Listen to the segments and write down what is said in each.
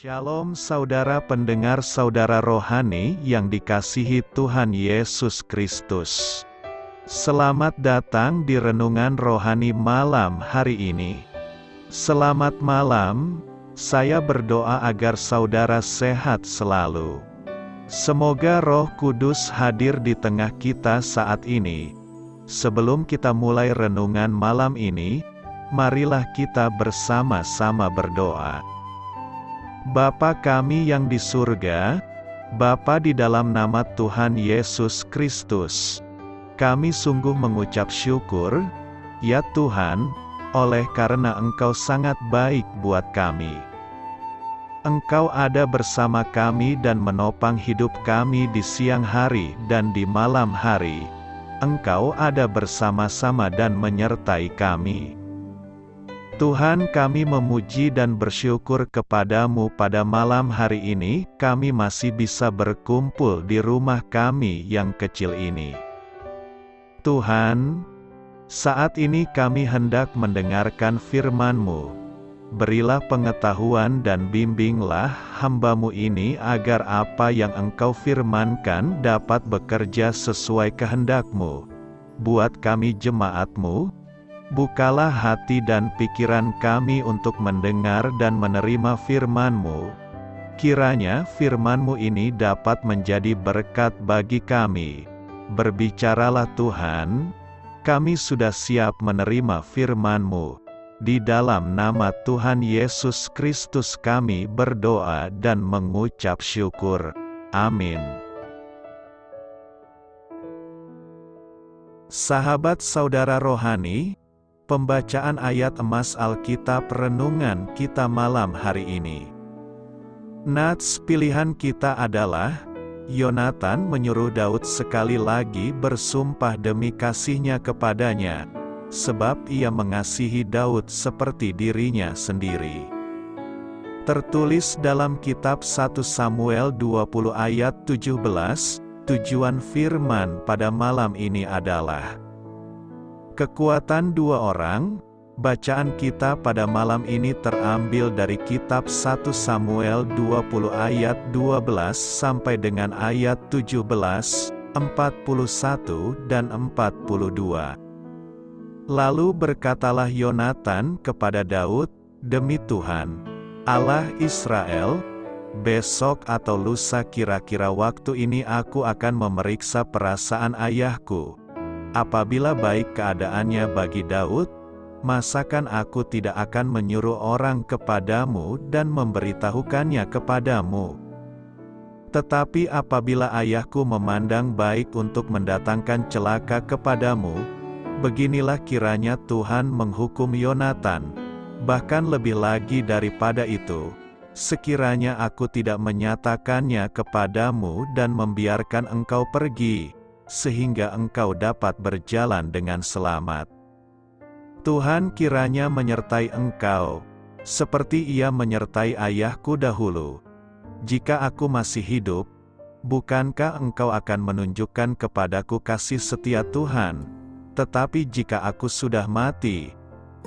Shalom saudara pendengar saudara rohani yang dikasihi Tuhan Yesus Kristus. Selamat datang di renungan rohani malam hari ini. Selamat malam, saya berdoa agar saudara sehat selalu. Semoga Roh Kudus hadir di tengah kita saat ini. Sebelum kita mulai renungan malam ini, marilah kita bersama-sama berdoa. Bapa kami yang di surga, Bapa di dalam nama Tuhan Yesus Kristus, kami sungguh mengucap syukur, ya Tuhan, oleh karena Engkau sangat baik buat kami. Engkau ada bersama kami dan menopang hidup kami di siang hari dan di malam hari. Engkau ada bersama-sama dan menyertai kami. Tuhan, kami memuji dan bersyukur kepadamu pada malam hari ini, kami masih bisa berkumpul di rumah kami yang kecil ini. Tuhan, saat ini kami hendak mendengarkan firman-Mu. Berilah pengetahuan dan bimbinglah hamba-Mu ini agar apa yang Engkau firmankan dapat bekerja sesuai kehendak-Mu. Buat kami jemaat-Mu, bukalah hati dan pikiran kami untuk mendengar dan menerima firman-Mu. Kiranya firman-Mu ini dapat menjadi berkat bagi kami. Berbicaralah Tuhan, kami sudah siap menerima firman-Mu. Di dalam nama Tuhan Yesus Kristus kami berdoa dan mengucap syukur. Amin. Sahabat saudara rohani, pembacaan ayat emas Alkitab renungan kita malam hari ini. Nats pilihan kita adalah, Yonatan menyuruh Daud sekali lagi bersumpah demi kasihnya kepadanya, sebab ia mengasihi Daud seperti dirinya sendiri. Tertulis dalam kitab 1 Samuel 20 ayat 17, tujuan firman pada malam ini adalah kekuatan dua orang. Bacaan kita pada malam ini terambil dari kitab 1 Samuel 20 ayat 12 sampai dengan ayat 17, 41 dan 42. Lalu berkatalah Yonatan kepada Daud, "Demi Tuhan, Allah Israel, besok atau lusa kira-kira waktu ini aku akan memeriksa perasaan ayahku. Apabila baik keadaannya bagi Daud, masakan aku tidak akan menyuruh orang kepadamu dan memberitahukannya kepadamu? Tetapi apabila ayahku memandang baik untuk mendatangkan celaka kepadamu, beginilah kiranya Tuhan menghukum Yonatan. Bahkan lebih lagi daripada itu, sekiranya aku tidak menyatakannya kepadamu dan membiarkan engkau pergi, sehingga engkau dapat berjalan dengan selamat. Tuhan kiranya menyertai engkau, seperti Ia menyertai ayahku dahulu. Jika aku masih hidup, bukankah engkau akan menunjukkan kepadaku kasih setia Tuhan? Tetapi jika aku sudah mati,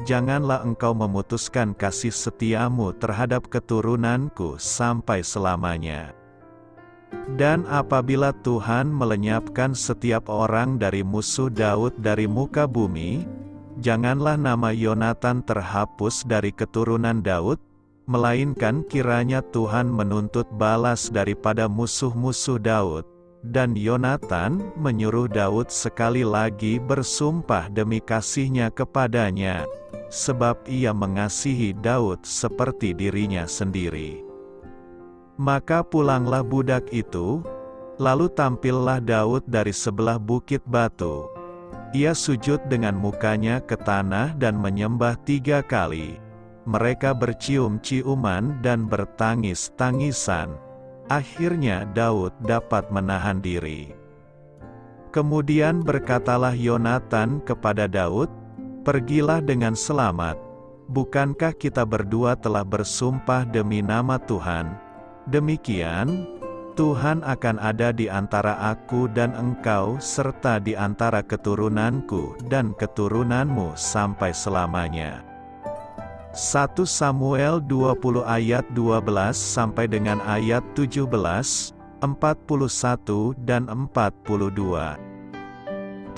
janganlah engkau memutuskan kasih setiamu terhadap keturunanku sampai selamanya. Dan apabila Tuhan melenyapkan setiap orang dari musuh Daud dari muka bumi, janganlah nama Yonatan terhapus dari keturunan Daud, melainkan kiranya Tuhan menuntut balas daripada musuh-musuh Daud." Dan Yonatan menyuruh Daud sekali lagi bersumpah demi kasihnya kepadanya, sebab ia mengasihi Daud seperti dirinya sendiri. Maka pulanglah budak itu, lalu tampillah Daud dari sebelah bukit batu. Ia sujud dengan mukanya ke tanah dan menyembah 3 kali. Mereka bercium-ciuman dan bertangis-tangisan. Akhirnya Daud dapat menahan diri. Kemudian berkatalah Yonatan kepada Daud, "Pergilah dengan selamat. Bukankah kita berdua telah bersumpah demi nama Tuhan? Demikian, Tuhan akan ada di antara aku dan engkau serta di antara keturunanku dan keturunanmu sampai selamanya." 1 Samuel 20 ayat 12 sampai dengan ayat 17, 41 dan 42.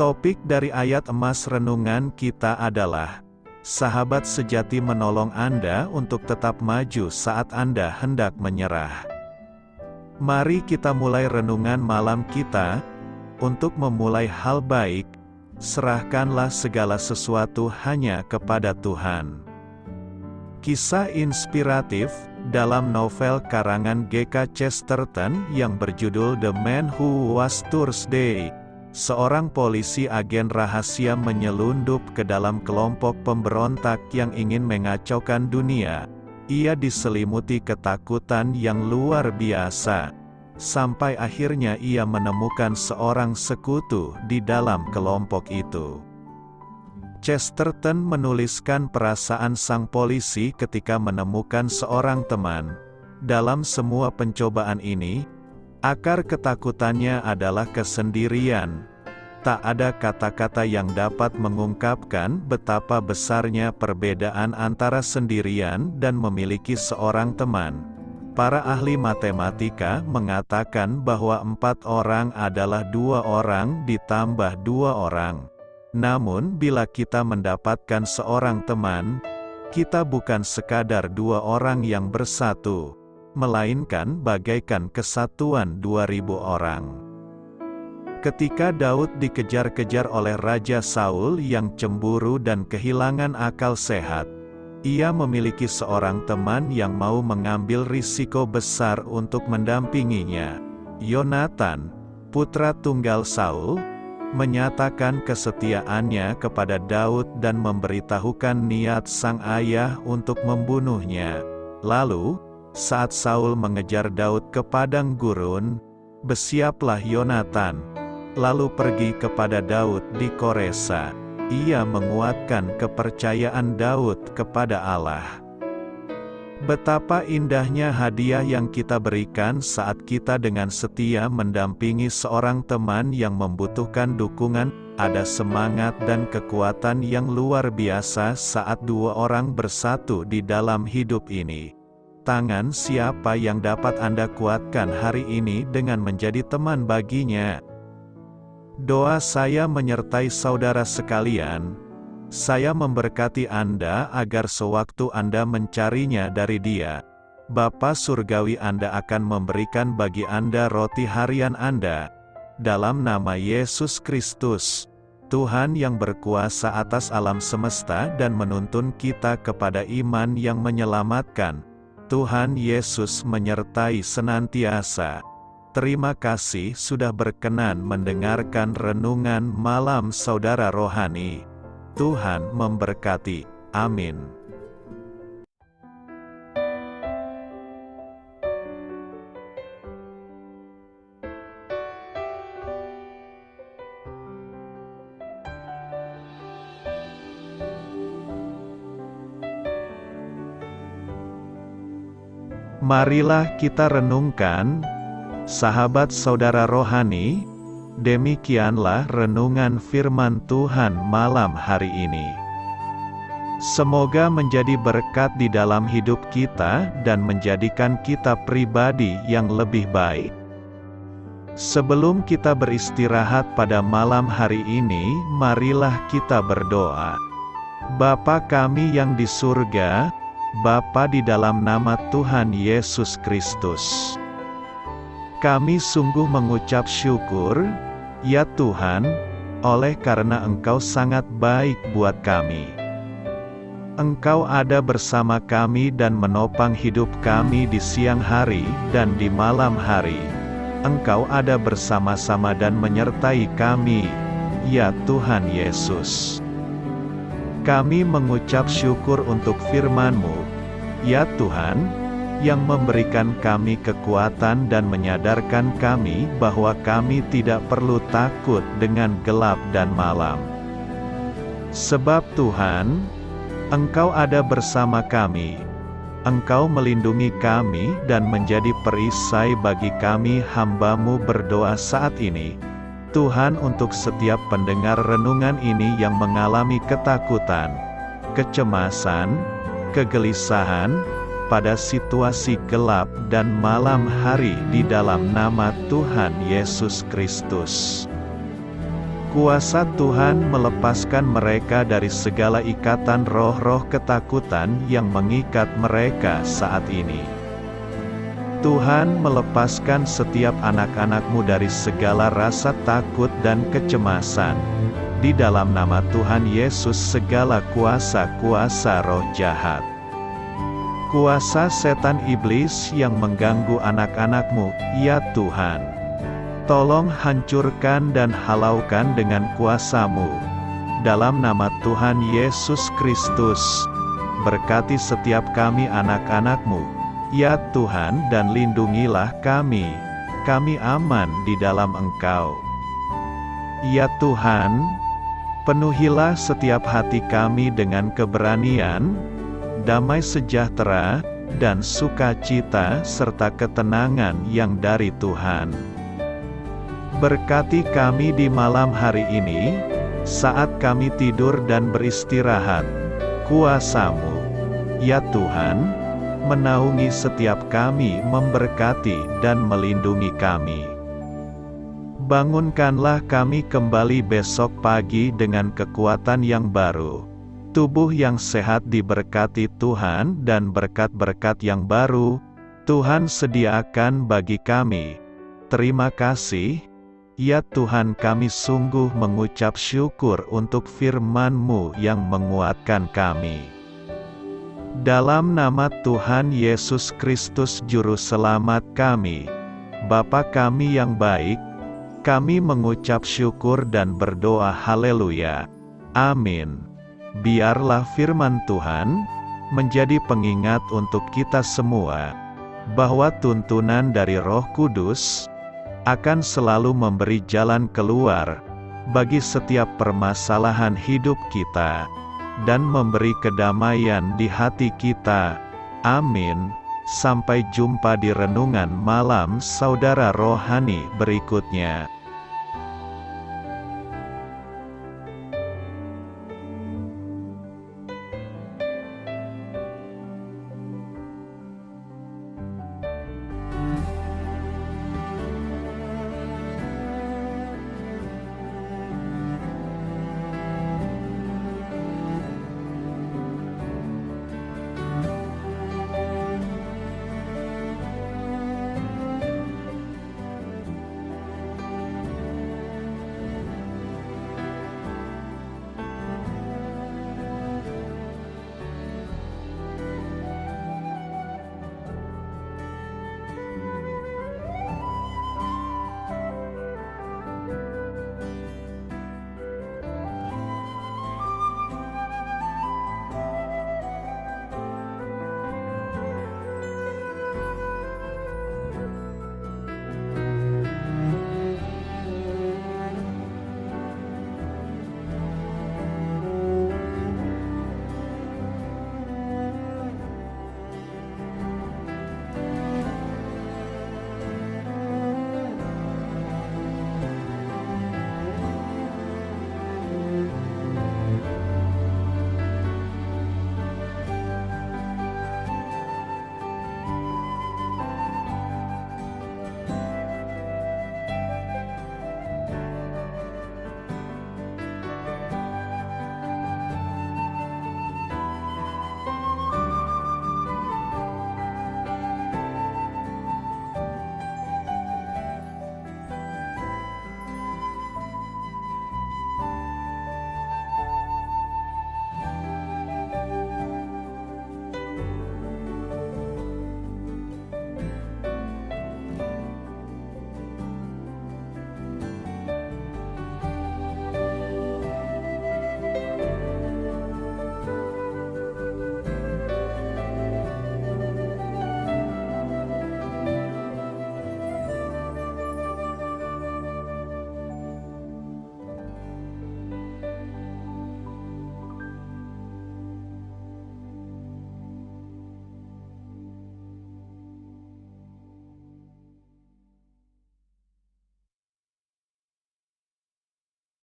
Topik dari ayat emas renungan kita adalah, sahabat sejati menolong Anda untuk tetap maju saat Anda hendak menyerah. Mari kita mulai renungan malam kita. Untuk memulai hal baik, serahkanlah segala sesuatu hanya kepada Tuhan. Kisah inspiratif dalam novel karangan G.K. Chesterton yang berjudul The Man Who Was Thursday. Seorang polisi agen rahasia menyelundup ke dalam kelompok pemberontak yang ingin mengacaukan dunia. Ia diselimuti ketakutan yang luar biasa. Sampai akhirnya ia menemukan seorang sekutu di dalam kelompok itu. Chesterton menuliskan perasaan sang polisi ketika menemukan seorang teman. Dalam semua pencobaan ini, akar ketakutannya adalah kesendirian. Tak ada kata-kata yang dapat mengungkapkan betapa besarnya perbedaan antara sendirian dan memiliki seorang teman. Para ahli matematika mengatakan bahwa 4 orang adalah 2 orang ditambah 2 orang. Namun bila kita mendapatkan seorang teman, kita bukan sekadar 2 orang yang bersatu, melainkan bagaikan kesatuan 2000 orang. Ketika Daud dikejar-kejar oleh Raja Saul yang cemburu dan kehilangan akal sehat, ia memiliki seorang teman yang mau mengambil risiko besar untuk mendampinginya. Yonatan, putra tunggal Saul, menyatakan kesetiaannya kepada Daud dan memberitahukan niat sang ayah untuk membunuhnya. Lalu, saat Saul mengejar Daud ke padang gurun, bersiaplah Yonatan, lalu pergi kepada Daud di Koresa. Ia menguatkan kepercayaan Daud kepada Allah. Betapa indahnya hadiah yang kita berikan saat kita dengan setia mendampingi seorang teman yang membutuhkan dukungan. Ada semangat dan kekuatan yang luar biasa saat 2 orang bersatu di dalam hidup ini. Tangan siapa yang dapat Anda kuatkan hari ini dengan menjadi teman baginya? Doa saya menyertai saudara sekalian. Saya memberkati Anda agar sewaktu Anda mencarinya dari Dia, Bapa Surgawi Anda akan memberikan bagi Anda roti harian Anda. Dalam nama Yesus Kristus, Tuhan yang berkuasa atas alam semesta dan menuntun kita kepada iman yang menyelamatkan, Tuhan Yesus menyertai senantiasa. Terima kasih sudah berkenan mendengarkan renungan malam saudara rohani. Tuhan memberkati. Amin. Marilah kita renungkan, sahabat saudara rohani, demikianlah renungan firman Tuhan malam hari ini. Semoga menjadi berkat di dalam hidup kita dan menjadikan kita pribadi yang lebih baik. Sebelum kita beristirahat pada malam hari ini, marilah kita berdoa. Bapa kami yang di surga, Bapa di dalam nama Tuhan Yesus Kristus, kami sungguh mengucap syukur, ya Tuhan, oleh karena Engkau sangat baik buat kami. Engkau ada bersama kami dan menopang hidup kami di siang hari dan di malam hari. Engkau ada bersama-sama dan menyertai kami, ya Tuhan Yesus. Kami mengucap syukur untuk firman-Mu, ya Tuhan, yang memberikan kami kekuatan dan menyadarkan kami bahwa kami tidak perlu takut dengan gelap dan malam. Sebab Tuhan, Engkau ada bersama kami. Engkau melindungi kami dan menjadi perisai bagi kami hamba-Mu berdoa saat ini. Tuhan, untuk setiap pendengar renungan ini yang mengalami ketakutan, kecemasan, kegelisahan, pada situasi gelap dan malam hari di dalam nama Tuhan Yesus Kristus. Kuasa Tuhan melepaskan mereka dari segala ikatan roh-roh ketakutan yang mengikat mereka saat ini. Tuhan melepaskan setiap anak-anak-Mu dari segala rasa takut dan kecemasan. Di dalam nama Tuhan Yesus segala kuasa-kuasa roh jahat, kuasa setan iblis yang mengganggu anak-anak-Mu, ya Tuhan, tolong hancurkan dan halaukan dengan kuasa-Mu. Dalam nama Tuhan Yesus Kristus, berkati setiap kami anak-anak-Mu, ya Tuhan, dan lindungilah kami aman di dalam Engkau. Ya Tuhan, penuhilah setiap hati kami dengan keberanian, damai sejahtera, dan sukacita serta ketenangan yang dari Tuhan. Berkati kami di malam hari ini, saat kami tidur dan beristirahat. Kuasa-Mu, ya Tuhan, menaungi setiap kami, memberkati dan melindungi kami. Bangunkanlah kami kembali besok pagi dengan kekuatan yang baru, tubuh yang sehat diberkati Tuhan, dan berkat-berkat yang baru Tuhan sediakan bagi kami. Terima kasih, ya Tuhan, kami sungguh mengucap syukur untuk firman-Mu yang menguatkan kami. Dalam nama Tuhan Yesus Kristus Juru Selamat kami, Bapa kami yang baik, kami mengucap syukur dan berdoa haleluya. Amin. Biarlah firman Tuhan menjadi pengingat untuk kita semua, bahwa tuntunan dari Roh Kudus akan selalu memberi jalan keluar bagi setiap permasalahan hidup kita, dan memberi kedamaian di hati kita. Amin. Sampai jumpa di renungan malam saudara rohani berikutnya.